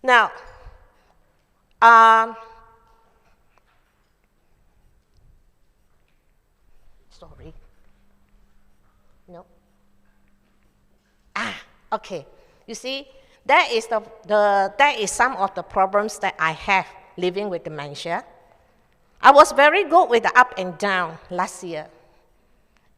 Now, sorry. No. Okay. You see, that is that is some of the problems that I have living with dementia. I was very good with the up and down last year.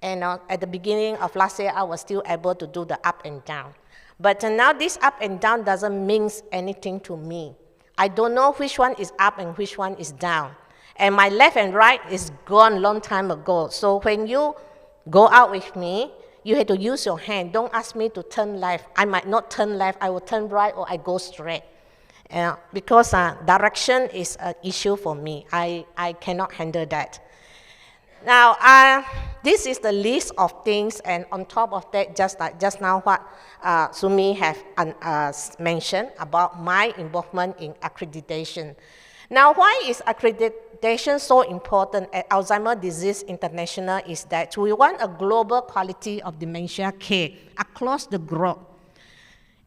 And at the beginning of last year, I was still able to do the up and down. But now this up and down doesn't mean anything to me. I don't know which one is up and which one is down. And my left and right is gone long time ago. So when you go out with me, you have to use your hand. Don't ask me to turn left. I might not turn left. I will turn right or I go straight. Because direction is an issue for me. I cannot handle that. Now, this is the list of things, and on top of that, just now what Sumi have mentioned about my involvement in accreditation. Now, why is accreditation so important at Alzheimer's Disease International is that we want a global quality of dementia care across the globe.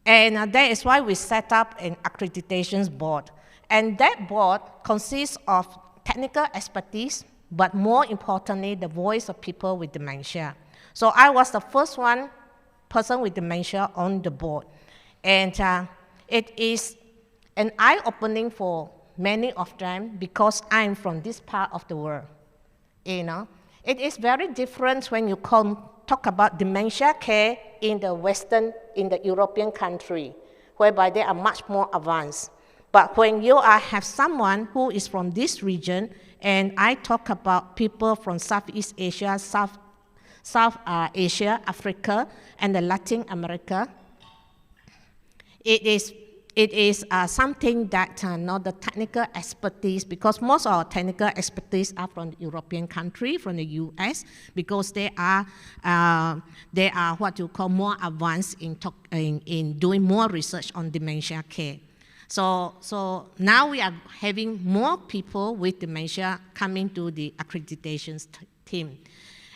And that is why we set up an accreditation board. And that board consists of technical expertise, but more importantly, the voice of people with dementia. So I was the first person with dementia on the board. And it is an eye-opening for many of them because I'm from this part of the world. You know, it is very different when you talk about dementia care in the European country, whereby they are much more advanced. But when you have someone who is from this region, and I talk about people from Southeast Asia, South Asia, Africa, and the Latin America, it is something that not the technical expertise, because most of our technical expertise are from the European country, from the US, because they are what you call more advanced in doing more research on dementia care. So now we are having more people with dementia coming to the accreditation team.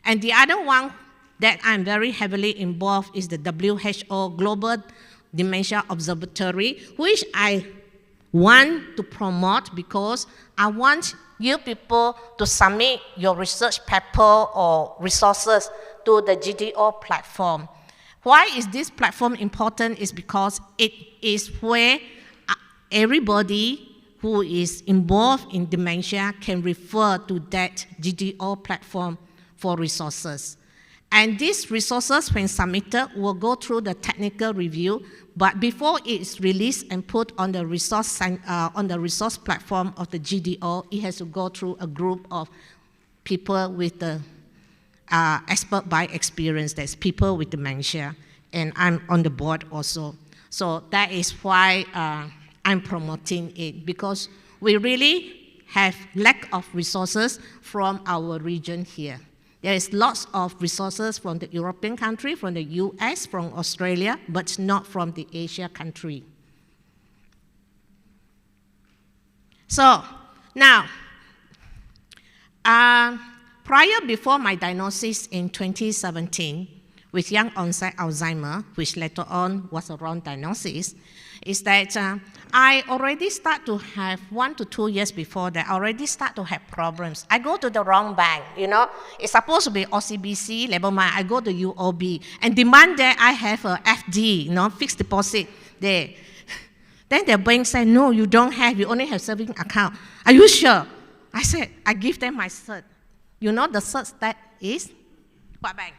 And the other one that I'm very heavily involved is the WHO Global Dementia Observatory, which I want to promote because I want you people to submit your research paper or resources to the GDO platform. Why is this platform important? Is because it is where everybody who is involved in dementia can refer to that GDO platform for resources. And these resources, when submitted, will go through the technical review, but before it is released and put on the resource platform of the GDO, it has to go through a group of people with the expert by experience, that's people with dementia, and I'm on the board also. So that is why I'm promoting it, because we really have lack of resources from our region here. There is lots of resources from the European country, from the US, from Australia, but not from the Asia country. So now, before my diagnosis in 2017 with young onset Alzheimer, which later on was a wrong diagnosis, is that I already start to have 1 to 2 years before that, I already start to have problems. I go to the wrong bank, you know. It's supposed to be OCBC, labor mine. I go to UOB and demand that I have a FD, you know, fixed deposit there. Then the bank said, no, you don't have, you only have savings account. Are you sure? I said, I give them my cert. You know the cert that is? What bank?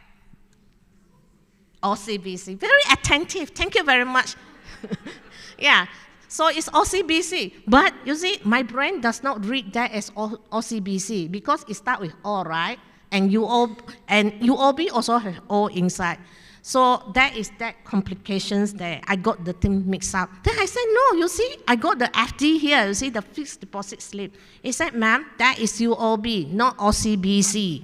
OCBC. Very attentive. Thank you very much. Yeah, so it's OCBC. But you see, my brain does not read that as OCBC because it starts with O, right? And UOB also has O inside. So that is that complications there. I got the thing mixed up. Then I said, no, you see, I got the FD here. You see the fixed deposit slip. He said, ma'am, that is UOB, not OCBC.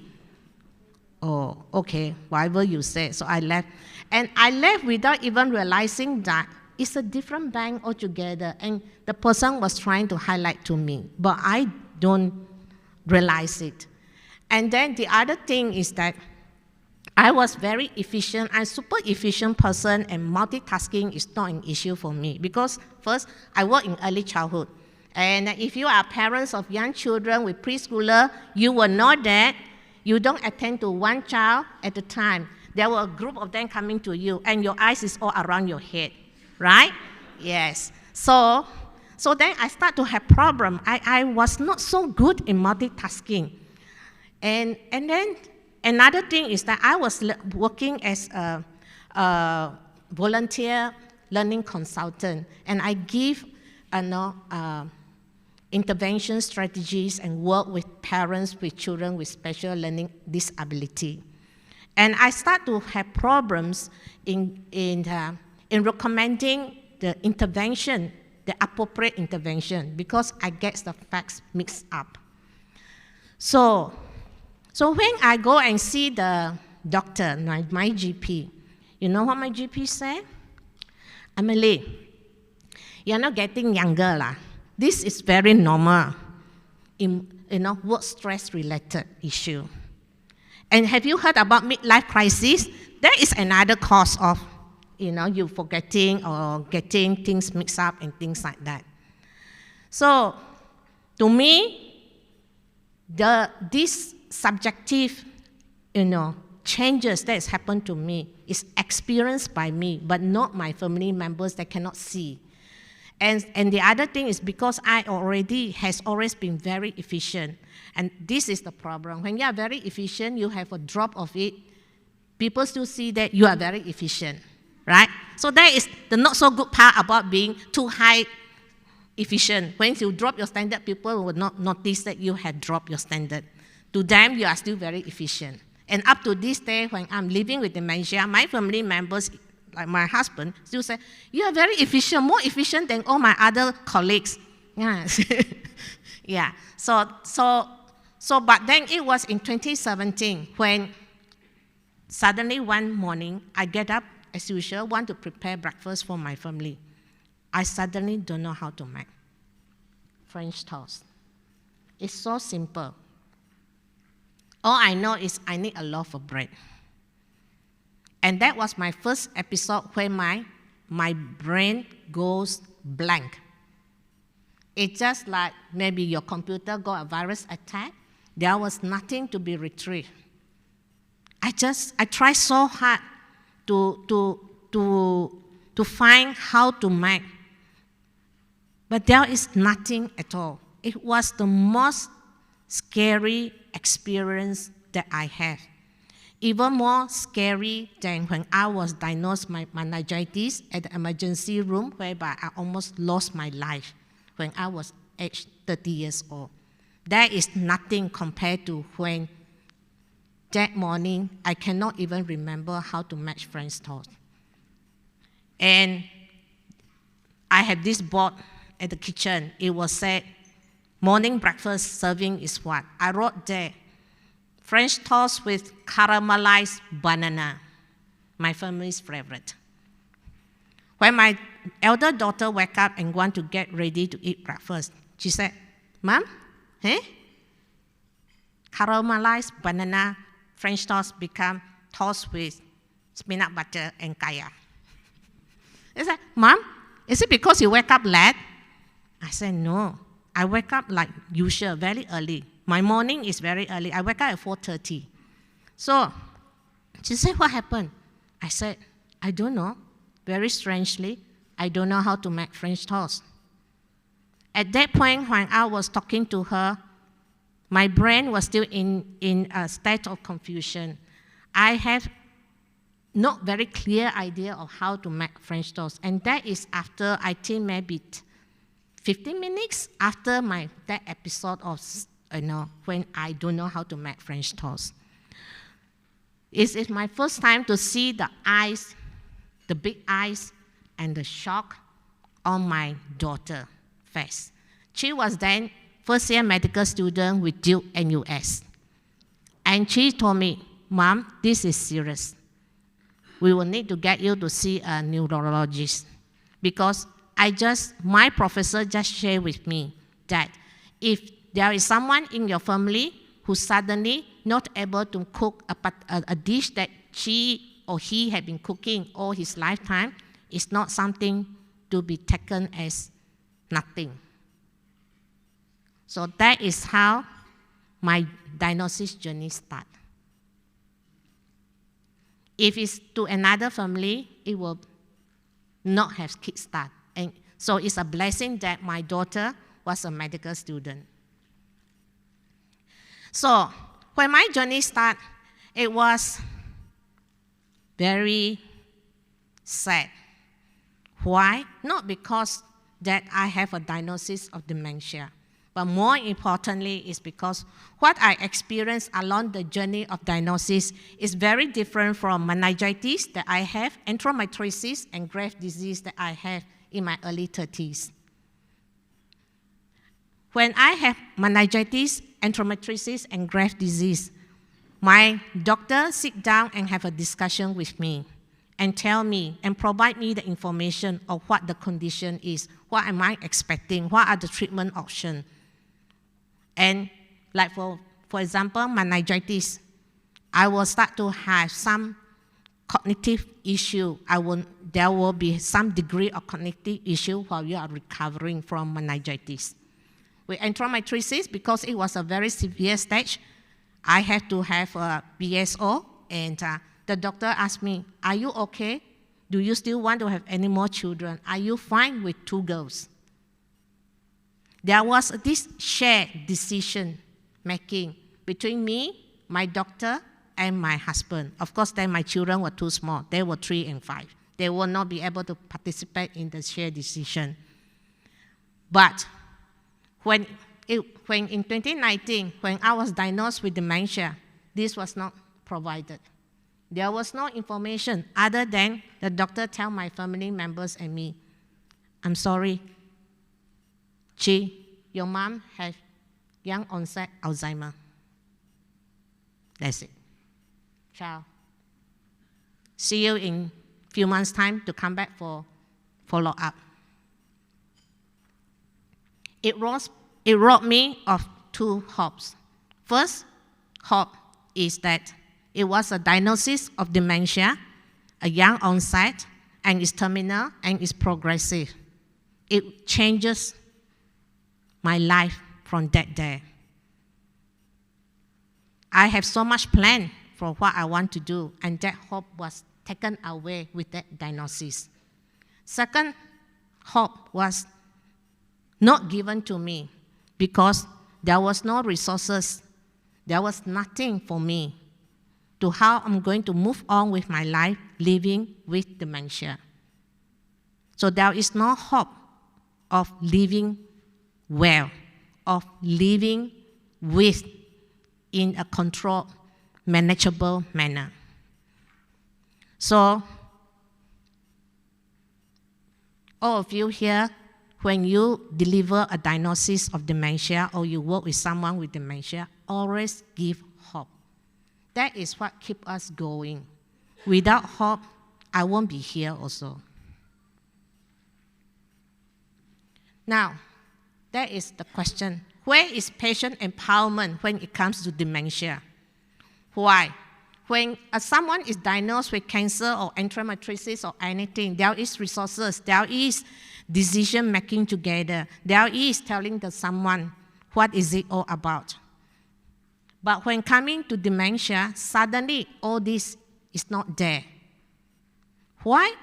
Oh, okay, whatever you said. So I left. And I left without even realizing that it's a different bank altogether. And the person was trying to highlight to me, but I don't realize it. And then the other thing is that I was very efficient. I'm a super efficient person, and multitasking is not an issue for me because first, I work in early childhood. And if you are parents of young children with preschooler, you will know that you don't attend to one child at a time. There were a group of them coming to you, and your eyes is all around your head, right? Yes. So then I start to have problem. I was not so good in multitasking. And then another thing is that I was working as a volunteer learning consultant, and I give intervention strategies and work with parents with children with special learning disability. And I start to have problems in recommending the intervention, the appropriate intervention, because I get the facts mixed up. So when I go and see the doctor, my GP, you know what my GP said? Emily, you're not getting younger lah. This is very normal in work stress related issue. And have you heard about midlife crisis? That is another cause of you forgetting or getting things mixed up and things like that. So to me, this subjective changes that has happened to me is experienced by me, but not my family members that cannot see. And the other thing is because I has always been very efficient. And this is the problem. When you are very efficient, you have a drop of it. People still see that you are very efficient, right? So that is the not so good part about being too high efficient. When you drop your standard, people will not notice that you have dropped your standard. To them, you are still very efficient. And up to this day, when I'm living with dementia, my family members, like my husband, still say, you are very efficient, more efficient than all my other colleagues. Yes. Yeah. But then it was in 2017 when suddenly one morning I get up as usual, want to prepare breakfast for my family. I suddenly don't know how to make French toast. It's so simple. All I know is I need a loaf of bread. And that was my first episode where my brain goes blank. It's just like maybe your computer got a virus attack. There was nothing to be retrieved. I tried so hard to find how to make, but there is nothing at all. It was the most scary experience that I have. Even more scary than when I was diagnosed with meningitis at the emergency room, whereby I almost lost my life when I was aged 30 years old. That is nothing compared to when that morning I cannot even remember how to make French toast. And I had this board at the kitchen. It was said, morning breakfast serving is what? I wrote there, French toast with caramelized banana, my family's favorite. When my elder daughter woke up and wanted to get ready to eat breakfast, she said, Mom, caramelized banana French toast become toast with peanut butter and kaya. I said, Mom, is it because you wake up late? I said, no. I wake up like usual, very early. My morning is very early. I wake up at 4:30. So she said, what happened? I said, I don't know. Very strangely, I don't know how to make French toast. At that point, when I was talking to her, my brain was still in a state of confusion. I have not very clear idea of how to make French toast. And that is after, I think, maybe 15 minutes after that episode of when I don't know how to make French toast. It's my first time to see the eyes, the big eyes, and the shock on my daughter's face. She was then first-year medical student with Duke and US. And she told me, Mom, this is serious. We will need to get you to see a neurologist. Because my professor just shared with me that if there is someone in your family who suddenly not able to cook a dish that she or he had been cooking all his lifetime is not something to be taken as nothing. So that is how my diagnosis journey started. If it's to another family, it will not have kickstart. And so it's a blessing that my daughter was a medical student. So when my journey started, it was very sad. Why? Not because that I have a diagnosis of dementia, but more importantly is because what I experienced along the journey of diagnosis is very different from meningitis that I have, endometriosis, and Graves' disease that I have in my early 30s. When I have meningitis, endometriosis, and Graves' disease, my doctor sit down and have a discussion with me and tell me and provide me the information of what the condition is, what am I expecting, what are the treatment options. And like for example, meningitis, I will start to have some cognitive issue. There will be some degree of cognitive issue while you are recovering from meningitis. With endometriosis, because it was a very severe stage, I had to have a BSO, and the doctor asked me, are you okay? Do you still want to have any more children? Are you fine with 2 girls? There was this shared decision making between me, my doctor, and my husband. Of course, then my children were too small. They were 3 and 5. They will not be able to participate in the shared decision. But when in 2019, when I was diagnosed with dementia, this was not provided. There was no information other than the doctor tell my family members and me, I'm sorry, Chi, your mom has young onset Alzheimer. That's it. Ciao. See you in a few months' time to come back for follow-up. It robbed me of 2 hopes. First hope is that it was a diagnosis of dementia, a young onset, and it's terminal, and it's progressive. It changes my life from that day. I have so much plan for what I want to do, and that hope was taken away with that diagnosis. Second hope was not given to me because there was no resources, there was nothing for me to how I'm going to move on with my life living with dementia. So there is no hope of living well, of living with in a controlled, manageable manner. So all of you here, when you deliver a diagnosis of dementia or you work with someone with dementia, always give hope. That is what keeps us going. Without hope, I won't be here also. Now, that is the question. Where is patient empowerment when it comes to dementia? Why? When someone is diagnosed with cancer or endometriosis or anything, there is resources, there is decision-making together, there is telling someone what is it all about. But when coming to dementia, suddenly all this is not there. Why?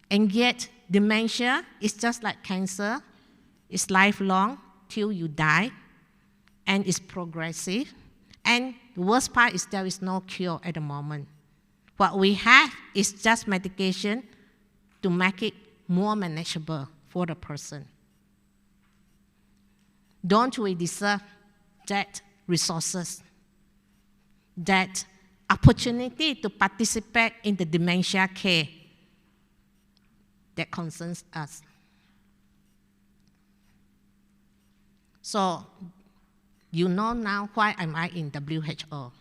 And yet, dementia is just like cancer. It's lifelong till you die, and it's progressive. And the worst part is there is no cure at the moment. What we have is just medication to make it more manageable for the person. Don't we deserve that resources, that opportunity to participate in the dementia care that concerns us? So, you know now why am I in WHO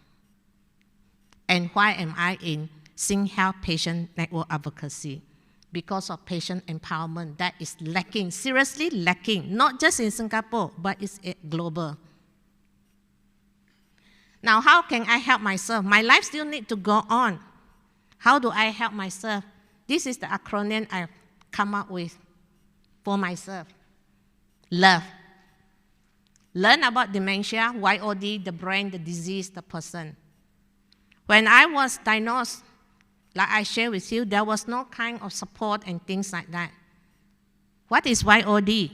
and why am I in SingHealth Patient Network Advocacy? Because of patient empowerment that is lacking, seriously lacking, not just in Singapore, but it's global. Now, how can I help myself? My life still needs to go on. How do I help myself? This is the acronym I've come up with for myself. Love. Learn about dementia, YOD, the brain, the disease, the person. When I was diagnosed, like I shared with you, there was no kind of support and things like that. What is YOD?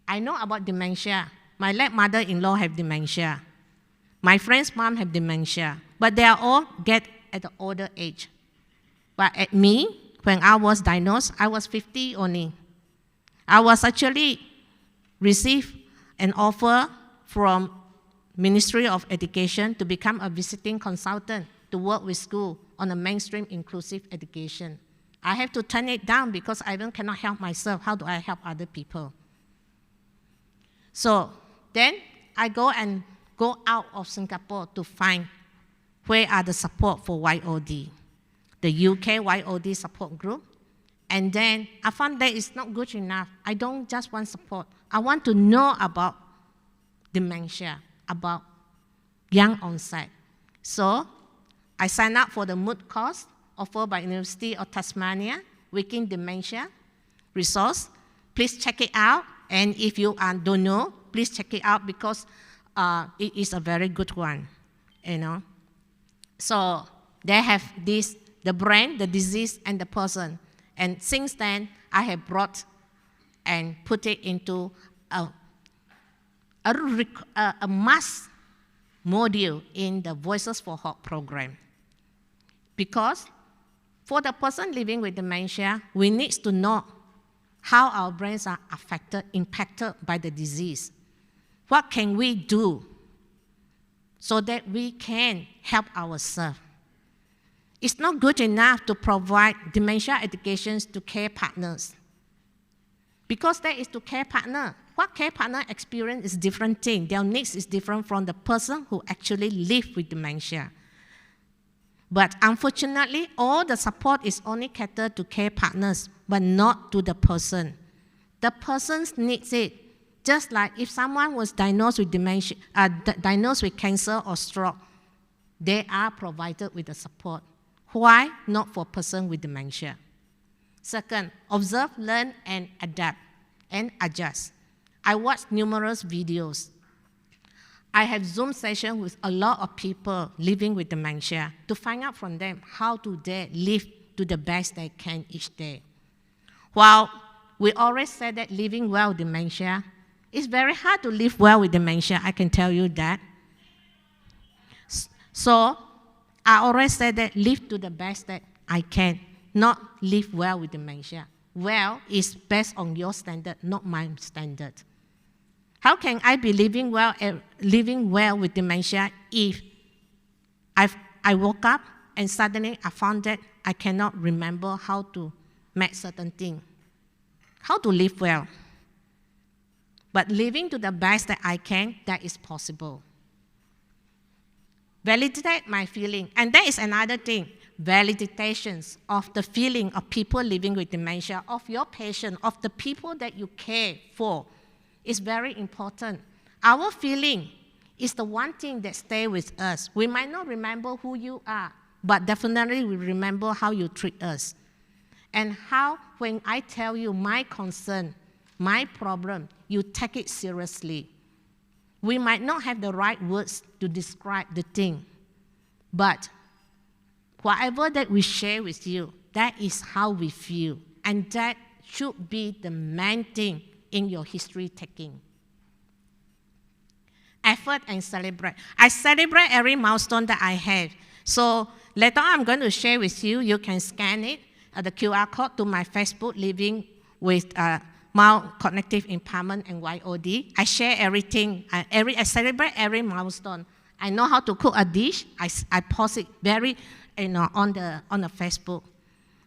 I know about dementia. My late mother-in-law have dementia. My friend's mom have dementia. But they are all get at the older age. But at me, when I was diagnosed, I was 50 only. I was actually received an offer from Ministry of Education to become a visiting consultant to work with school on a mainstream inclusive education. I have to turn it down because I cannot help myself. How do I help other people? So then I go out of Singapore to find where are the support for YOD, the UK YOD support group. And then I found that it's not good enough. I don't just want support. I want to know about dementia, about young onset. So I signed up for the MOOC course offered by University of Tasmania, Weakening Dementia resource. Please check it out. And if you don't know, please check it out because it is a very good one, you know. So they have this, the brain, the disease, and the person. And since then, I have brought and put it into a mass module in the Voices for Hope program. Because for the person living with dementia, we need to know how our brains are affected, impacted by the disease. What can we do so that we can help ourselves? It's not good enough to provide dementia educations to care partners. Because that is to care partner. What care partner experience is different thing. Their needs is different from the person who actually live with dementia. But unfortunately, all the support is only catered to care partners, but not to the person. The person needs it. Just like if someone was diagnosed with dementia, diagnosed with cancer or stroke, they are provided with the support. Why not for a person with dementia? Second, observe, learn, and adapt, and adjust. I watched numerous videos. I have Zoom sessions with a lot of people living with dementia to find out from them how do they live to the best they can each day. While we always said that living well with dementia, it's very hard to live well with dementia, I can tell you that. So I always said that live to the best that I can, not live well with dementia. Well is based on your standard, not my standard. How can I be living well with dementia if I woke up and suddenly I found that I cannot remember how to make certain things? How to live well? But living to the best that I can, that is possible. Validate my feeling. And that is another thing. Validations of the feeling of people living with dementia, of your patient, of the people that you care for, is very important. Our feeling is the one thing that stays with us. We might not remember who you are, but definitely we remember how you treat us. And how, when I tell you my concern, my problem, you take it seriously. We might not have the right words to describe the thing, but whatever that we share with you, that is how we feel. And that should be the main thing in your history taking. Effort and celebrate. I celebrate every milestone that I have. So later on, I'm going to share with you. You can scan it, the QR code to my Facebook, Living with Mild Cognitive Impairment and YOD. I share everything. I celebrate every milestone. I know how to cook a dish. I post it very, on the Facebook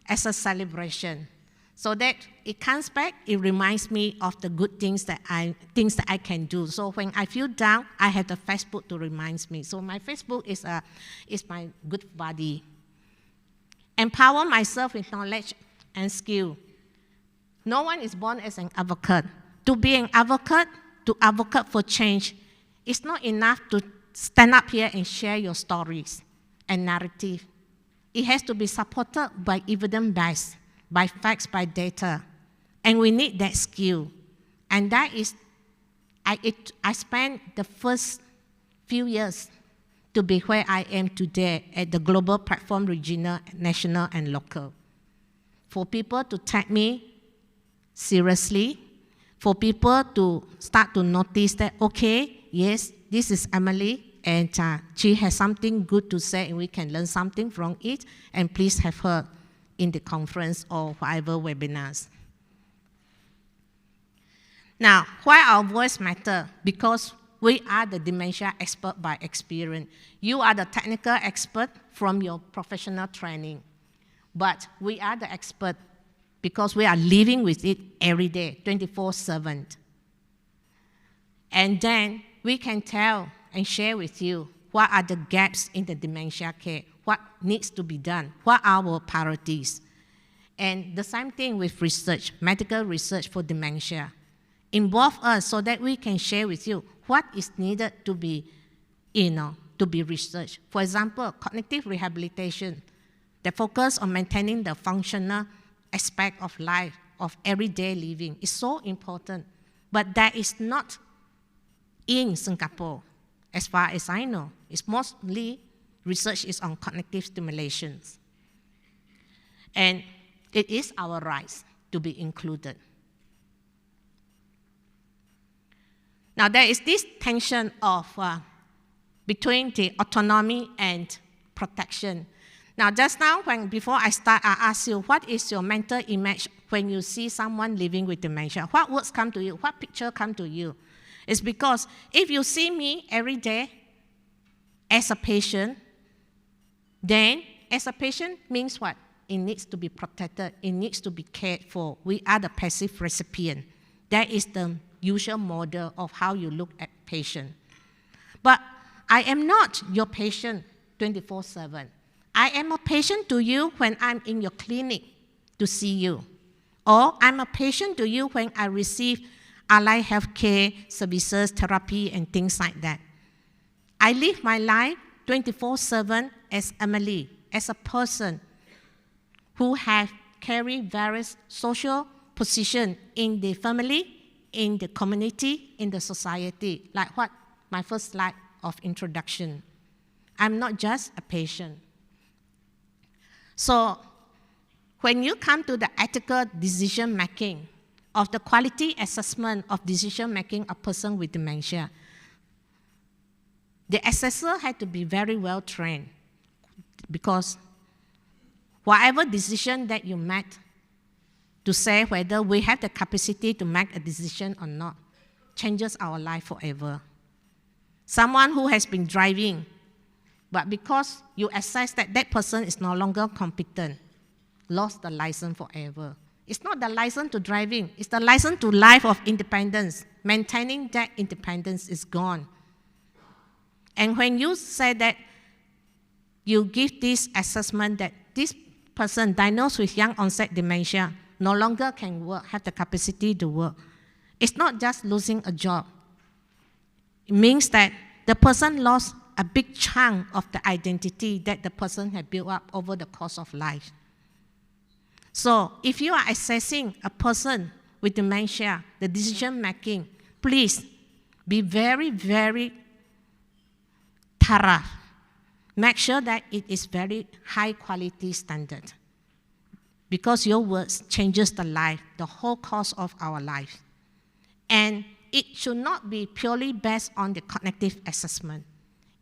as a celebration. So that it comes back, it reminds me of the good things that I can do. So when I feel down, I have the Facebook to remind me. So my Facebook is my good buddy. Empower myself with knowledge and skill. No one is born as an advocate. To be an advocate, to advocate for change, it's not enough stand up here and share your stories and narrative. It has to be supported by evidence-based, by facts, by data. And we need that skill. And that is, I spent the first few years to be where I am today at the global platform, regional, national, and local. For people to take me seriously, for people to start to notice that, okay, yes, this is Emily, and she has something good to say, and we can learn something from it, and please have her in the conference or whatever webinars. Now, why our voice matters? Because we are the dementia expert by experience. You are the technical expert from your professional training. But we are the expert because we are living with it every day, 24/7. And then we can tell and share with you what are the gaps in the dementia care, what needs to be done, what are our priorities. And the same thing with research, medical research for dementia. Involve us so that we can share with you what is needed to be, to be researched. For example, cognitive rehabilitation, that focus on maintaining the functional aspect of life, of everyday living, is so important. But that is not in Singapore, as far as I know. It's mostly research is on cognitive stimulations. And it is our right to be included. Now, there is this tension of between the autonomy and protection. Now, just now, before I start, I asked you, what is your mental image when you see someone living with dementia? What words come to you? What picture come to you? It's because if you see me every day as a patient, then as a patient means what? It needs to be protected. It needs to be cared for. We are the passive recipient. That is the usual model of how you look at patient. But I am not your patient 24/7. I am a patient to you when I'm in your clinic to see you. Or I'm a patient to you when I receive allied healthcare services, therapy, and things like that. I live my life 24/7 as Emily, as a person who has carried various social positions in the family, in the community, in the society, like what my first slide of introduction. I'm not just a patient. So when you come to the ethical decision making of the quality assessment of decision making of a person with dementia, the assessor had to be very well trained, because whatever decision that you make to say whether we have the capacity to make a decision or not changes our life forever. Someone who has been driving, but because you assess that that person is no longer competent, lost the license forever. It's not the license to driving, it's the license to life of independence. Maintaining that independence is gone. And when you say that you give this assessment that this person diagnosed with young onset dementia no longer can work, have the capacity to work, it's not just losing a job. It means that the person lost a big chunk of the identity that the person had built up over the course of life. So if you are assessing a person with dementia, the decision making, please be very, very thorough. Make sure that it is very high quality standard, because your words changes the life, the whole course of our life. And it should not be purely based on the cognitive assessment.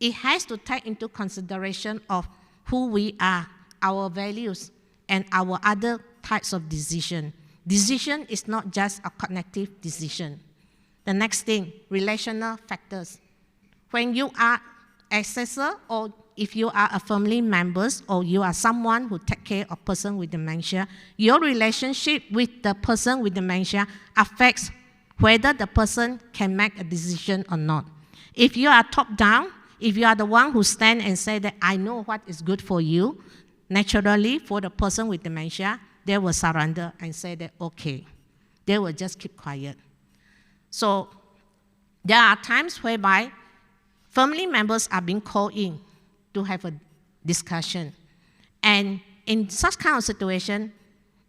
It has to take into consideration of who we are, our values, and our other types of decision. Decision is not just a cognitive decision. The next thing, relational factors. When you are assessor, or if you are a family member, or you are someone who takes care of a person with dementia, your relationship with the person with dementia affects whether the person can make a decision or not. If you are top down, if you are the one who stand and say that I know what is good for you, naturally for the person with dementia, they will surrender and say that okay. They will just keep quiet. So there are times whereby family members are being called in to have a discussion. And in such kind of situation,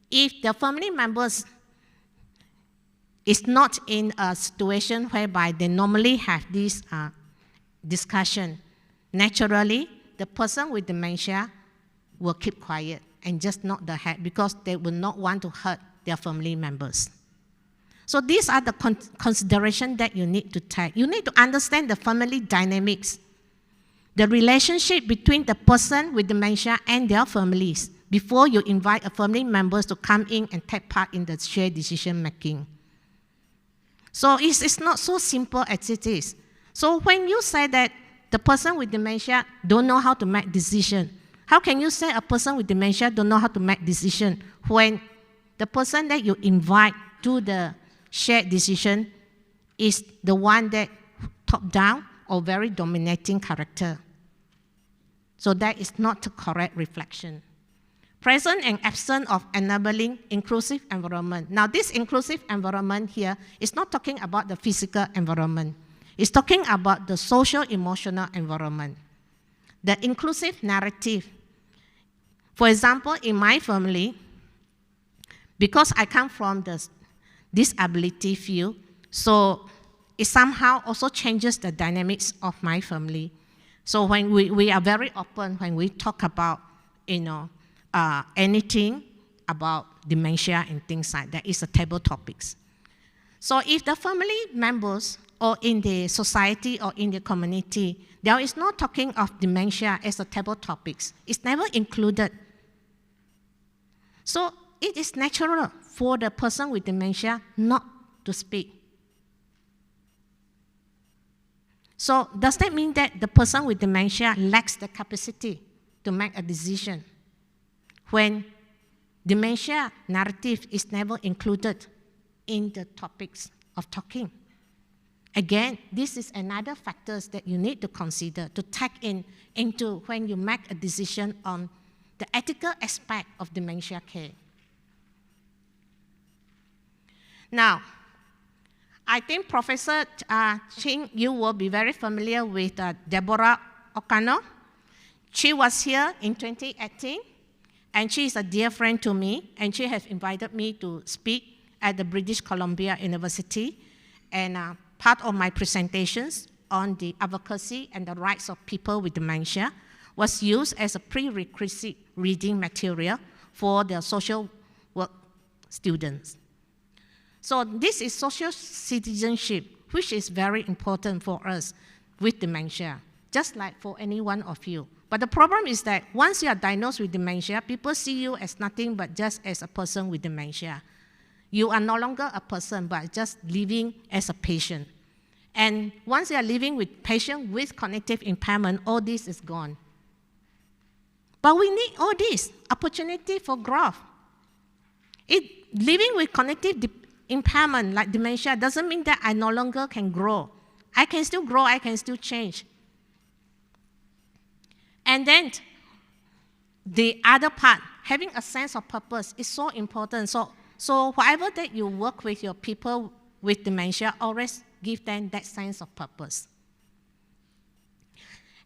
if the family members is not in a situation whereby they normally have this discussion, naturally, the person with dementia will keep quiet and just nod their head because they will not want to hurt their family members. So these are the considerations that you need to take. You need to understand the family dynamics, the relationship between the person with dementia and their families before you invite a family members to come in and take part in the shared decision making. So it's not so simple as it is. So when you say that the person with dementia don't know how to make decisions, how can you say a person with dementia don't know how to make decisions when the person that you invite to the shared decision is the one that top-down or very dominating character? So that is not the correct reflection. Present and absent of enabling inclusive environment. Now this inclusive environment here is not talking about the physical environment. It's talking about the social emotional environment. The inclusive narrative. For example, in my family, because I come from the disability field, so it somehow also changes the dynamics of my family. So when we are very open when we talk about, anything about dementia and things like that. It's a table topics. So if the family members or in the society or in the community, there is no talking of dementia as a table topics. It's never included. So it is natural for the person with dementia not to speak. So does that mean that the person with dementia lacks the capacity to make a decision when dementia narrative is never included in the topics of talking? Again, this is another factor that you need to consider, to take into when you make a decision on the ethical aspect of dementia care. Now, I think Professor Ching, you will be very familiar with Deborah O'Connor. She was here in 2018, and she is a dear friend to me, and she has invited me to speak at the British Columbia University. And part of my presentations on the advocacy and the rights of people with dementia was used as a prerequisite reading material for the social work students. So this is social citizenship, which is very important for us with dementia, just like for any one of you. But the problem is that once you are diagnosed with dementia, people see you as nothing but just as a person with dementia. You are no longer a person, but just living as a patient. And once you are living with patient with cognitive impairment, all this is gone. But we need all this opportunity for growth. Living with cognitive impairment like dementia doesn't mean that I no longer can grow. I can still grow, I can still change. And then the other part, having a sense of purpose is so important. So whatever that you work with your people with dementia, always give them that sense of purpose.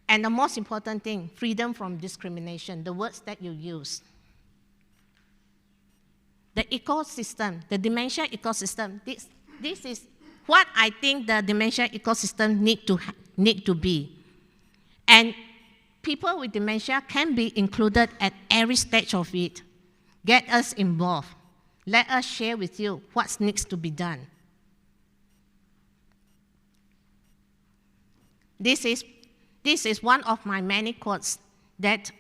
And the most important thing, freedom from discrimination, the words that you use. The ecosystem, the dementia ecosystem, this is what I think the dementia ecosystem need to be. And people with dementia can be included at every stage of it. Get us involved. Let us share with you what needs to be done. This is one of my many quotes that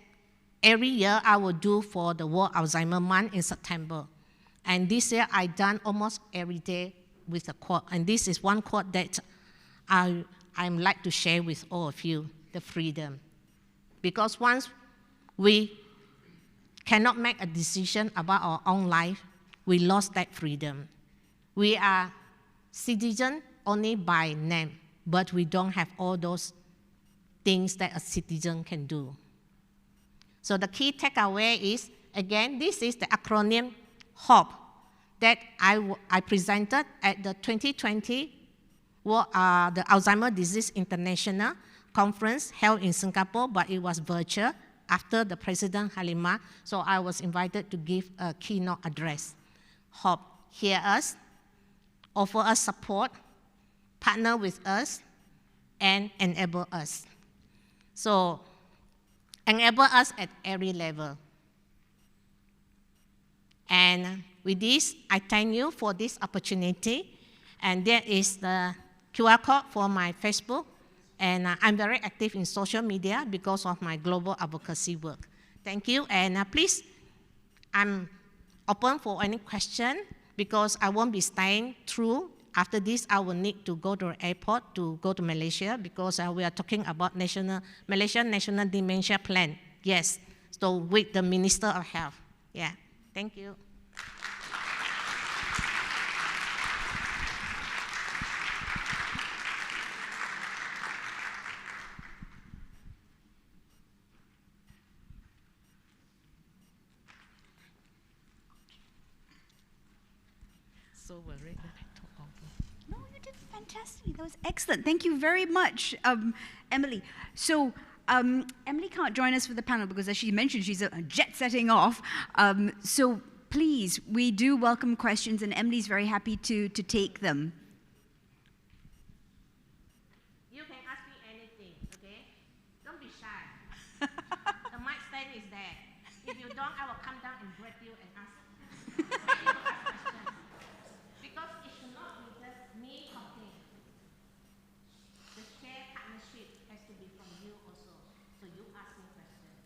every year I will do for the World Alzheimer Month in September. And this year I done almost every day with a quote. And this is one quote that I'm like to share with all of you, the freedom. Because once we cannot make a decision about our own life, we lost that freedom. We are citizens only by name, but we don't have all those things that a citizen can do. So the key takeaway is, again, this is the acronym HOPE that I presented at the 2020 the Alzheimer Disease International conference held in Singapore, but it was virtual after the President Halimah. So I was invited to give a keynote address. Hope hear us, offer us support, partner with us, and enable us. So enable us at every level. And with this, I thank you for this opportunity. And there is the QR code for my Facebook. And I'm very active in social media because of my global advocacy work. Thank you. And please, I'm open for any question because I won't be staying through. After this, I will need to go to the airport to go to Malaysia because we are talking about Malaysian National Dementia Plan. Yes, so with the Minister of Health. Yeah, thank you. So worried that I took over. No, you did fantastic. That was excellent. Thank you very much, Emily. So Emily can't join us for the panel because, as she mentioned, she's jet-setting off. So please, we do welcome questions, and Emily's very happy to take them. You can ask me anything, okay? Don't be shy. The mic stand is there. If you don't, I will come down and grab you and ask. Because it should not be just me talking. The shared partnership has to be from you also. So you ask me questions.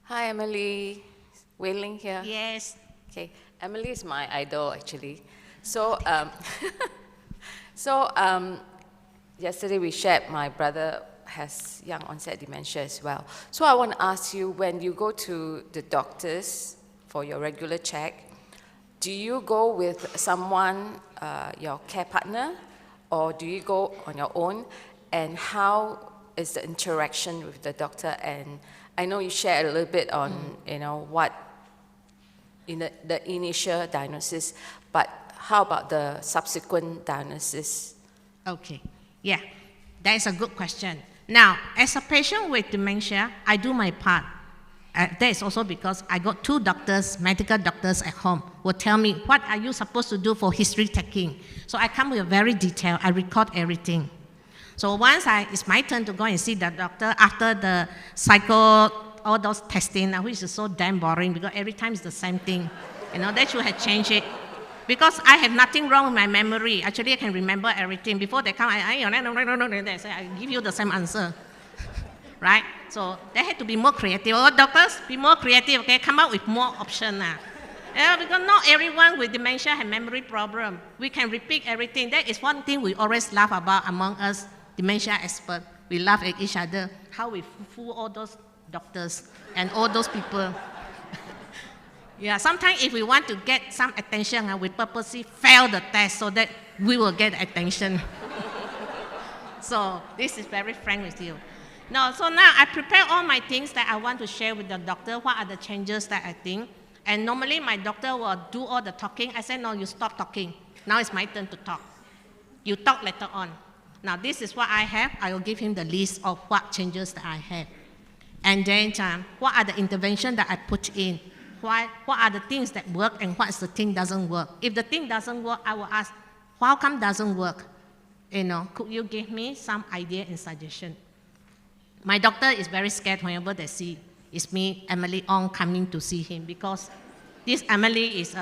Hi, Emily. Wei Ling here. Yes. Okay, Emily is my idol, actually. So, yesterday we shared my brother has young onset dementia as well. So I want to ask you, when you go to the doctors for your regular check, do you go with someone, your care partner, or do you go on your own? And how is the interaction with the doctor? And I know you shared a little bit on, what in the initial diagnosis, but how about the subsequent diagnosis? Okay. Yeah, that is a good question. Now, as a patient with dementia, I do my part. That is also because I got 2 doctors, medical doctors at home, will tell me, what are you supposed to do for history taking? So I come with very detailed, I record everything. So once it's my turn to go and see the doctor after the all those testing, which is so damn boring because every time it's the same thing. They should have changed it. Because I have nothing wrong with my memory. Actually, I can remember everything. Before they come, they say, I give you the same answer. Right? So they had to be more creative. Oh, doctors, be more creative, okay? Come up with more options. Because not everyone with dementia has memory problem. We can repeat everything. That is one thing we always laugh about among us dementia experts. We laugh at each other, how we fool all those doctors and all those people. Yeah, sometimes if we want to get some attention, we purposely fail the test so that we will get attention. So this is very frank with you. No, so now I prepare all my things that I want to share with the doctor. What are the changes that I think? And normally my doctor will do all the talking. I say, no, you stop talking. Now it's my turn to talk. You talk later on. Now this is what I have. I will give him the list of what changes that I have. And then what are the interventions that I put in? What are the things that work and what is the thing doesn't work? If the thing doesn't work, I will ask, how come doesn't work? Could you give me some idea and suggestion? My doctor is very scared whenever they see it's me, Emily Ong, coming to see him because this Emily is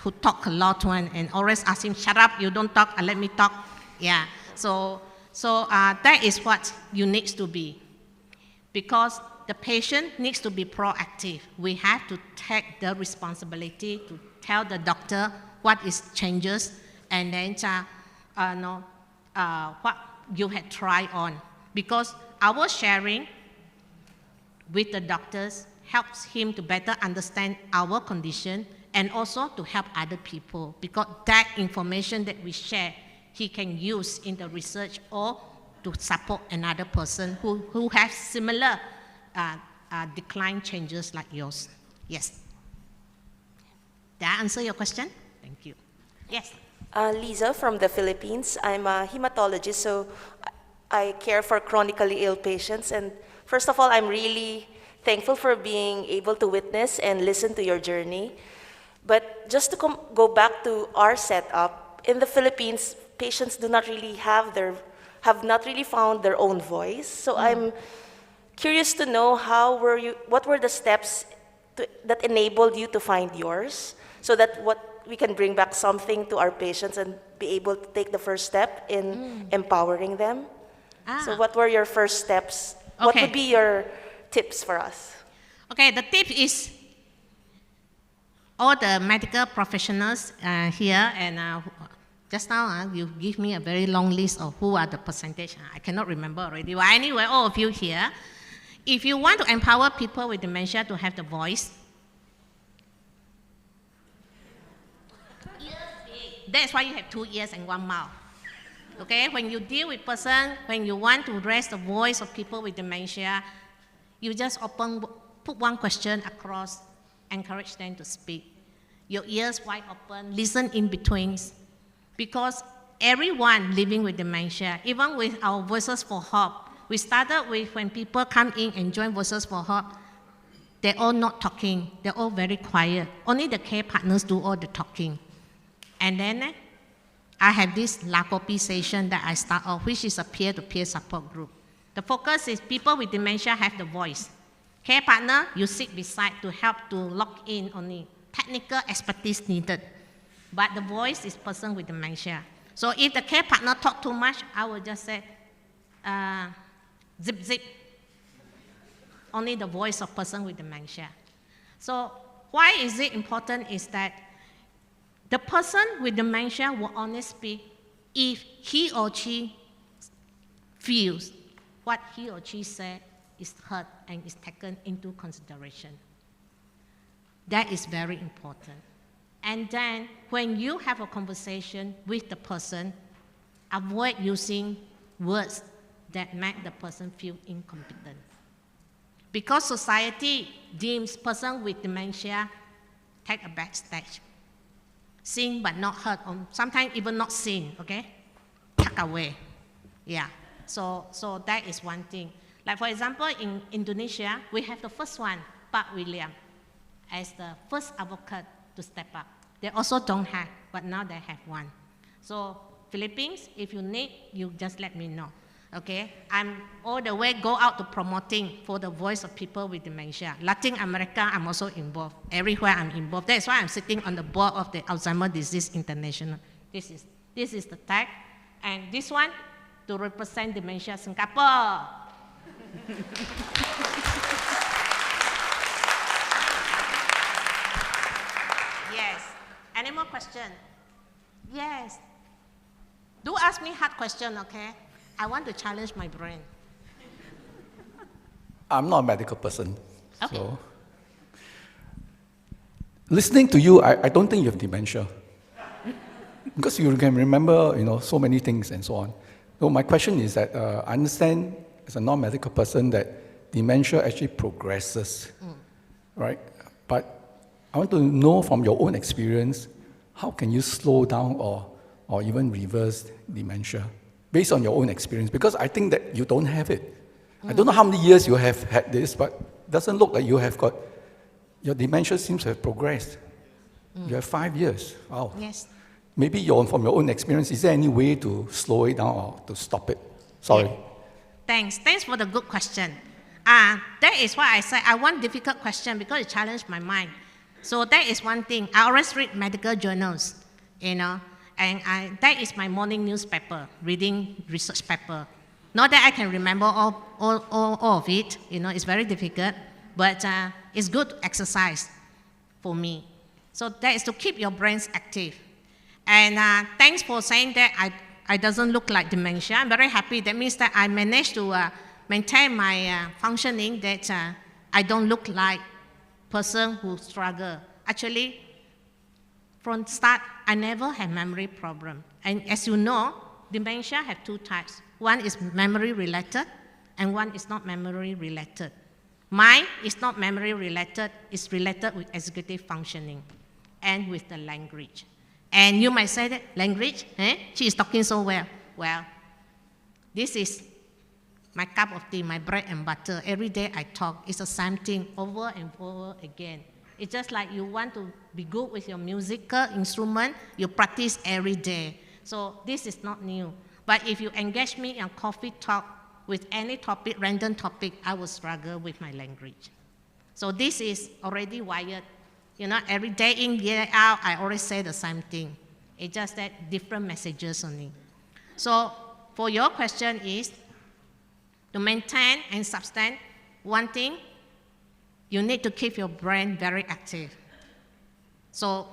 who talk a lot one and always ask him, shut up, you don't talk, let me talk. Yeah, so that is what you need to be. Because the patient needs to be proactive. We have to take the responsibility to tell the doctor what is changes and then what you had tried on. Because our sharing with the doctors helps him to better understand our condition and also to help other people. Because that information that we share, he can use in the research or to support another person who has similar decline changes like yours. Yes. Did I answer your question? Thank you. Yes. Lisa from the Philippines. I'm a hematologist, so I care for chronically ill patients. And first of all, I'm really thankful for being able to witness and listen to your journey. But just to go back to our setup, in the Philippines, patients do not really have not really found their own voice. So I'm curious to know what were the steps that enabled you to find yours, so that we can bring back something to our patients and be able to take the first step in empowering them. So what were your first steps? Okay. What would be your tips for us? Okay, the tip is all the medical professionals here, and just now you give me a very long list of who are the percentage. I cannot remember already. But anyway, all of you here, if you want to empower people with dementia to have the voice, that's why you have 2 ears and 1 mouth. Okay, when you deal with person, when you want to raise the voice of people with dementia, you just put one question across, encourage them to speak. Your ears wide open, listen in between. Because everyone living with dementia, even with our Voices for Hope, we started with when people come in and join Voices for Hope, they're all not talking, they're all very quiet. Only the care partners do all the talking. And then I have this LACOP session that I start off, which is a peer-to-peer support group. The focus is people with dementia have the voice. Care partner, you sit beside to help to lock in only technical expertise needed. But the voice is person with dementia. So if the care partner talk too much, I will just say, zip, zip. Only the voice of person with dementia. So why is it important is that the person with dementia will only speak if he or she feels what he or she said is heard and is taken into consideration. That is very important. And then when you have a conversation with the person, avoid using words that make the person feel incompetent. Because society deems person with dementia take a backstage. Seen but not heard, or sometimes even not seen, okay? Tuck away. Yeah. So that is one thing. Like for example, in Indonesia, we have the first one, Pak William, as the first advocate to step up. They also don't have, but now they have one. So Philippines, if you need, you just let me know. Okay, I'm all the way go out to promoting for the voice of people with dementia. Latin America, I'm also involved. Everywhere I'm involved. That's why I'm sitting on the board of the Alzheimer Disease International. This is the tag, and this one to represent Dementia Singapore. Yes. Any more question? Yes. Do ask me hard question, okay? I want to challenge my brain. I'm not a medical person. Okay. So listening to you, I don't think you have dementia. Because you can remember, so many things and so on. So my question is that I understand as a non-medical person that dementia actually progresses, right? But I want to know from your own experience, how can you slow down or even reverse dementia? Based on your own experience, because I think that you don't have it. I don't know how many years you have had this, but it doesn't look like you have got, your dementia seems to have progressed. You have 5 years. Wow. Yes. Maybe from your own experience, is there any way to slow it down or to stop it? Sorry. Yeah. Thanks for the good question. That is why I said I want difficult question because it challenged my mind. So that is one thing. I always read medical journals, and that is my morning newspaper, reading research paper. Not that I can remember all of it, it's very difficult, but it's good exercise for me. So that is to keep your brains active. And thanks for saying that I doesn't look like dementia. I'm very happy. That means that I managed to maintain my functioning, that I don't look like person who struggle. Actually, from start, I never had memory problem. And as you know, dementia have 2 types. One is memory related, and one is not memory related. Mine is not memory related, it's related with executive functioning. and with the language. And you might say that, language? She is talking so well. Well, this is my cup of tea, my bread and butter. Every day I talk. It's the same thing over and over again. It's just like you want to be good with your musical instrument, you practice every day. So this is not new. But if you engage me in coffee talk with any topic, random topic, I will struggle with my language. So this is already wired. You know, every day in, year out, I always say the same thing. It's just that different messages only. So for your question is, to maintain and sustain, one thing, you need to keep your brain very active. So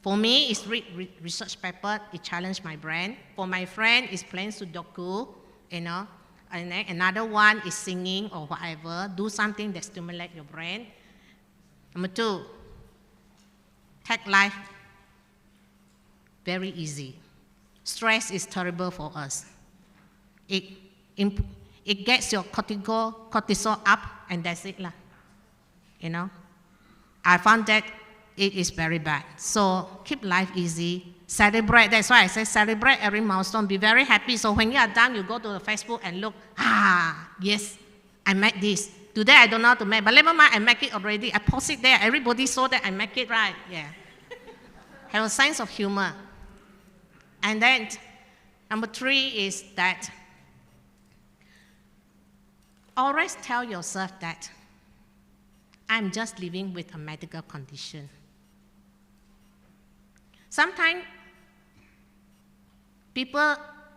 for me, it's read research paper, it challenged my brain. For my friend, it's playing Sudoku, you know. And then another one is singing or whatever. Do something that stimulates your brain. Number 2, take life very easy. Stress is terrible for us. It gets your cortisol up, and that's it lah. You know, I found that it is very bad. So keep life easy. Celebrate. That's why I say celebrate every milestone. Be very happy. So when you are done, you go to the Facebook and look. Yes, I made this. Today I don't know how to make, but never mind. I make it already. I post it there. Everybody saw that I make it right. Yeah. Have a sense of humor. And then number 3 is that always tell yourself that I'm just living with a medical condition. Sometimes people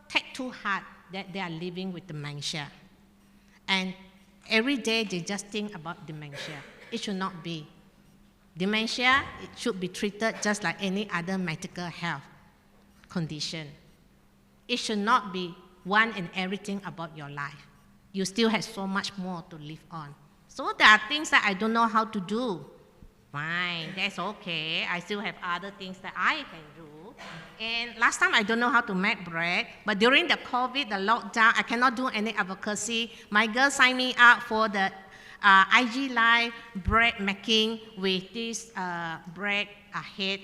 take too hard that they are living with dementia. And every day they just think about dementia. It should not be. Dementia, it should be treated just like any other medical health condition. It should not be one and everything about your life. You still have so much more to live on. So there are things that I don't know how to do. Fine, that's okay. I still have other things that I can do. And last time I don't know how to make bread, but during the COVID, the lockdown, I cannot do any advocacy. My girl signed me up for the IG Live bread making with this bread ahead,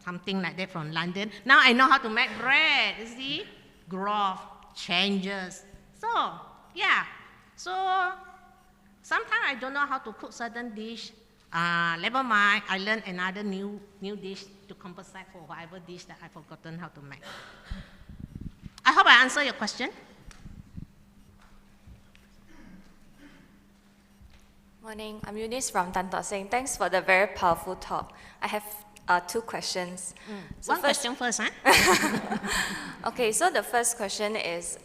something like that from London. Now I know how to make bread, you see? Growth, changes. So, yeah. So, sometimes I don't know how to cook certain dish. Never mind, I learned another new dish to compensate for whatever dish that I've forgotten how to make. I hope I answered your question. Morning, I'm Eunice from Tan Tock Seng. Thanks for the very powerful talk. I have 2 questions. So One question first, huh? Okay, so the first question is,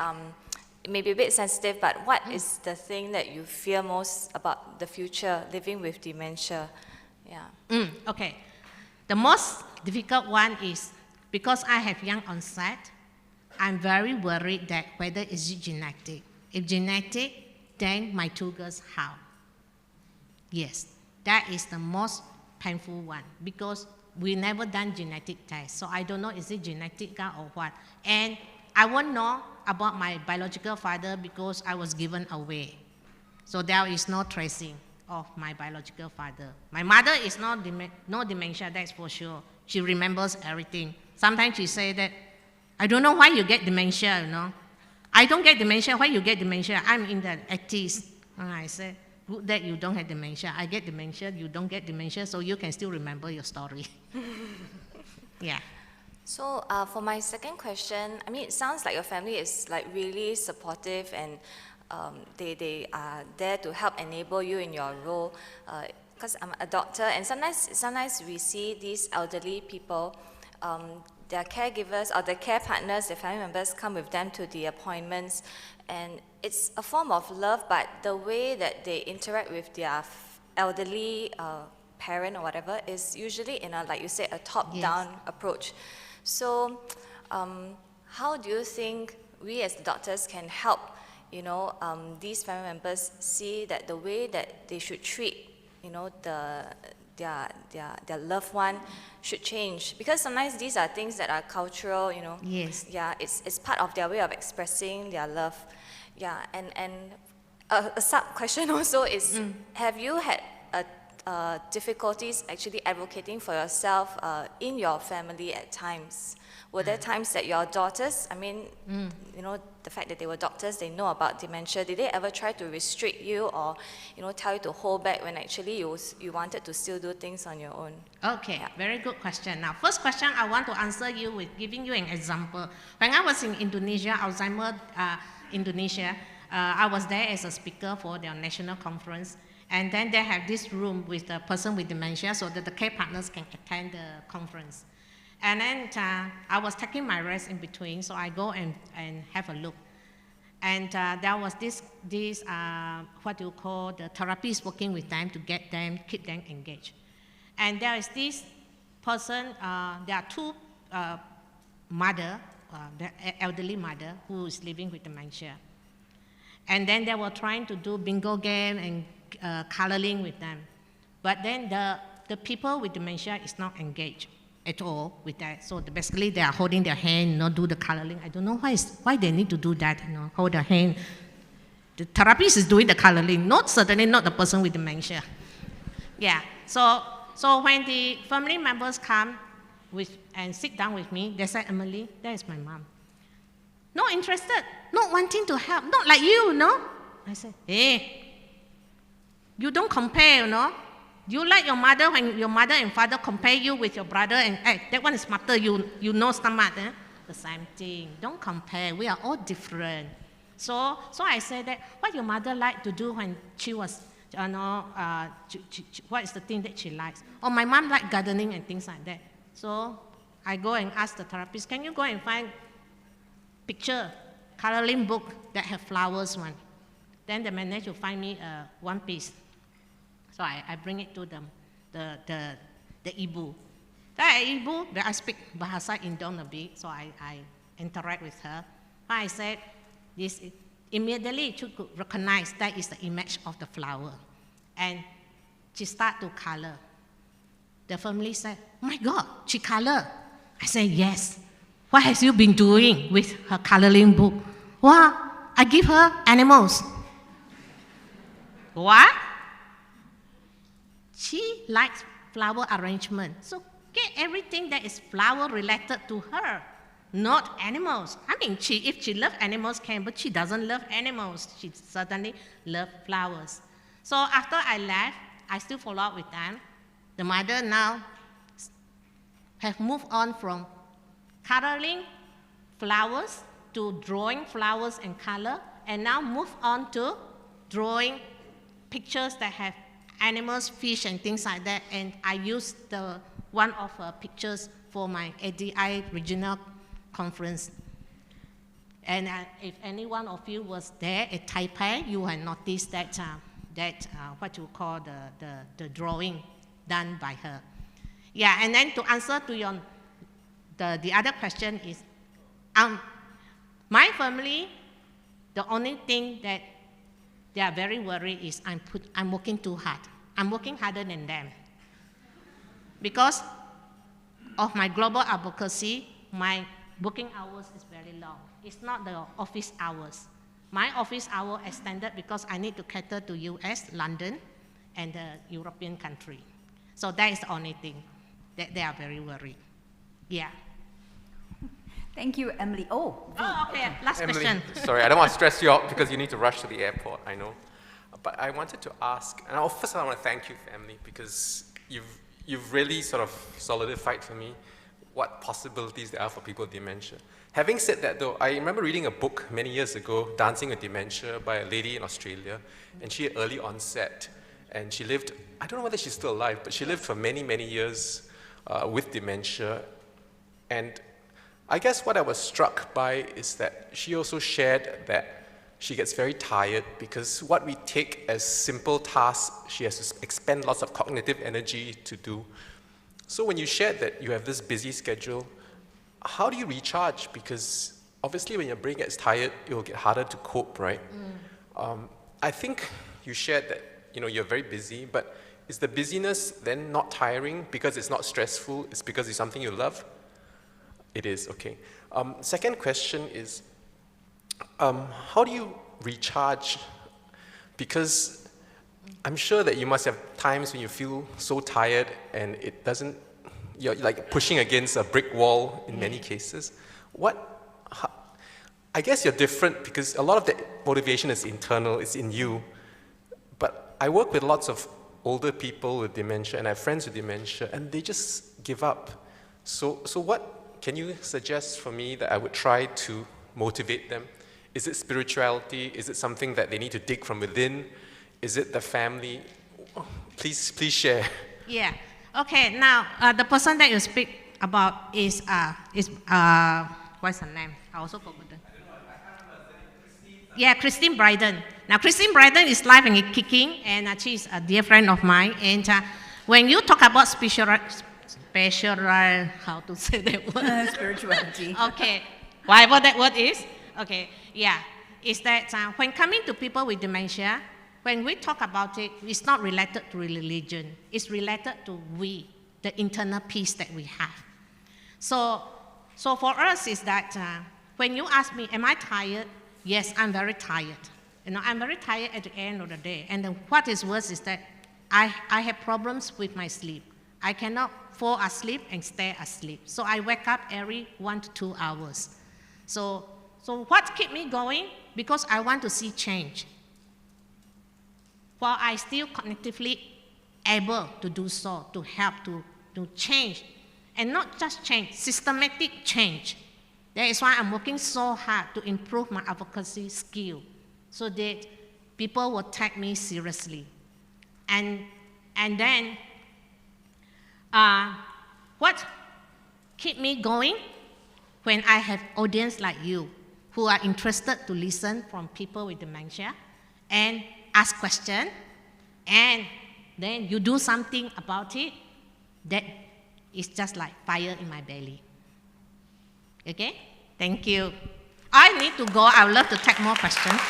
maybe a bit sensitive, but what is the thing that you fear most about the future living with dementia? Yeah. Okay. The most difficult one is because I have young onset, I'm very worried that whether it's genetic. If genetic, then my 2 girls how? Yes, that is the most painful one because we never done genetic tests. So I don't know is it genetic or what. And I won't know about my biological father because I was given away. So there is no tracing of my biological father. My mother is no dementia, that's for sure. She remembers everything. Sometimes she say that, I don't know why you get dementia, you know. I don't get dementia, why you get dementia? I'm in the 80s. And I said, good that you don't have dementia. I get dementia, you don't get dementia, so you can still remember your story. Yeah. So for my second question, I mean, it sounds like your family is like really supportive and they are there to help enable you in your role. Because I'm a doctor, and sometimes we see these elderly people, their caregivers or the care partners, their family members come with them to the appointments, and it's a form of love, but the way that they interact with their elderly parent or whatever is usually in a, like you said, a top-down approach. So how do you think we as doctors can help, you know, these family members see that the way that they should treat, you know, their loved one should change? Because sometimes these are things that are cultural, you know. Yes. Yeah, it's part of their way of expressing their love. Yeah, and a sub question also is, have you had difficulties actually advocating for yourself in your family at times? Were there times that your daughters, I mean, you know, the fact that they were doctors, they know about dementia, did they ever try to restrict you or, you know, tell you to hold back when actually you wanted to still do things on your own? Okay, very good question. Now, first question, I want to answer you with giving you an example. When I was in Indonesia, Alzheimer, Indonesia, I was there as a speaker for their national conference. And then they have this room with the person with dementia so that the care partners can attend the conference. And then I was taking my rest in between, so I go and have a look. And there was this what you call the therapist working with them to keep them engaged. And there is this person, there are two mother, the elderly mother who is living with dementia. And then they were trying to do bingo game and coloring with them. But then the people with dementia is not engaged at all with that. So basically they are holding their hand, do the coloring. I don't know why they need to do that, hold their hand. The therapist is doing the coloring, certainly not the person with dementia. Yeah, so when the family members come and sit down with me, they say, Emily, that is my mom. Not interested, not wanting to help, not like you, I say, hey, you don't compare, You like your mother when your mother and father compare you with your brother and, hey, that one is smarter, you know stomach, The same thing. Don't compare. We are all different. So I say that what your mother liked to do when she was, what is the thing that she likes? Or my mom liked gardening and things like that. So I go and ask the therapist, can you go and find picture, coloring book that have flowers one? Then they managed to find me one piece. So I bring it to them, the Ibu. That Ibu, I speak Bahasa Indon a bit, so I interact with her. I said, this immediately she could recognize that is the image of the flower. And she started to color. The family said, oh my God, she color. I said, yes. What has you been doing with her coloring book? Well, I give her animals. What? She likes flower arrangement. So get everything that is flower related to her, not animals. I mean, if she loves animals, can, but she doesn't love animals. She certainly loves flowers. So after I left, I still follow up with them. The mother now have moved on from coloring flowers to drawing flowers and color, and now move on to drawing pictures that have animals, fish, and things like that. And I used one of her pictures for my ADI regional conference. And if any one of you was there at Taipei, you will notice that what you call the drawing done by her. Yeah, and then to answer to the other question is, my family, the only thing that they are very worried is I'm working too hard. I'm working harder than them. Because of my global advocacy, my working hours is very long. It's not the office hours. My office hour extended because I need to cater to US, London, and the European country. So that is the only thing that they are very worried. Yeah. Thank you, Emily. Okay, last Emily, question. sorry, I don't want to stress you out because you need to rush to the airport, I know. But I wanted to ask, and first I want to thank you, Emily, because you've really sort of solidified for me what possibilities there are for people with dementia. Having said that though, I remember reading a book many years ago, Dancing with Dementia, by a lady in Australia, and she had early onset, and she lived, I don't know whether she's still alive, but she lived for many, many years with dementia. And I guess what I was struck by is that she also shared that she gets very tired because what we take as simple tasks, she has to expend lots of cognitive energy to do. So when you shared that you have this busy schedule, how do you recharge? Because obviously when your brain gets tired, it will get harder to cope, right? I think you shared that you're very busy, but is the busyness then not tiring because it's not stressful? It's because it's something you love? It is, okay. Second question is, how do you recharge? Because I'm sure that you must have times when you feel so tired and it doesn't, you're like pushing against a brick wall in many cases. I guess you're different because a lot of the motivation is internal, it's in you. But I work with lots of older people with dementia, and I have friends with dementia, and they just give up. So what can you suggest for me that I would try to motivate them? Is it spirituality? Is it something that they need to dig from within? Is it the family? Please share. Yeah. Okay. Now, the person that you speak about is what's her name? I also forgot. Yeah, Christine Bryden. Now, Christine Bryden is live and kicking, and she's a dear friend of mine. And when you talk about how to say that word? Spirituality. Okay, whatever that word is. Okay, yeah, is that when coming to people with dementia, when we talk about it, it's not related to religion. It's related to the internal peace that we have. So for us is that when you ask me, am I tired? Yes, I'm very tired. I'm very tired at the end of the day. And then what is worse is that I have problems with my sleep. I cannot fall asleep and stay asleep. So I wake up every 1 to 2 hours. So what keeps me going? Because I want to see change. While I still cognitively able to do so, to help to change. And not just change, systematic change. That is why I'm working so hard to improve my advocacy skill so that people will take me seriously. And then, what keeps me going? When I have audience like you who are interested to listen from people with dementia and ask questions, and then you do something about it, that is just like fire in my belly. Okay? Thank you. I need to go. I would love to take more questions.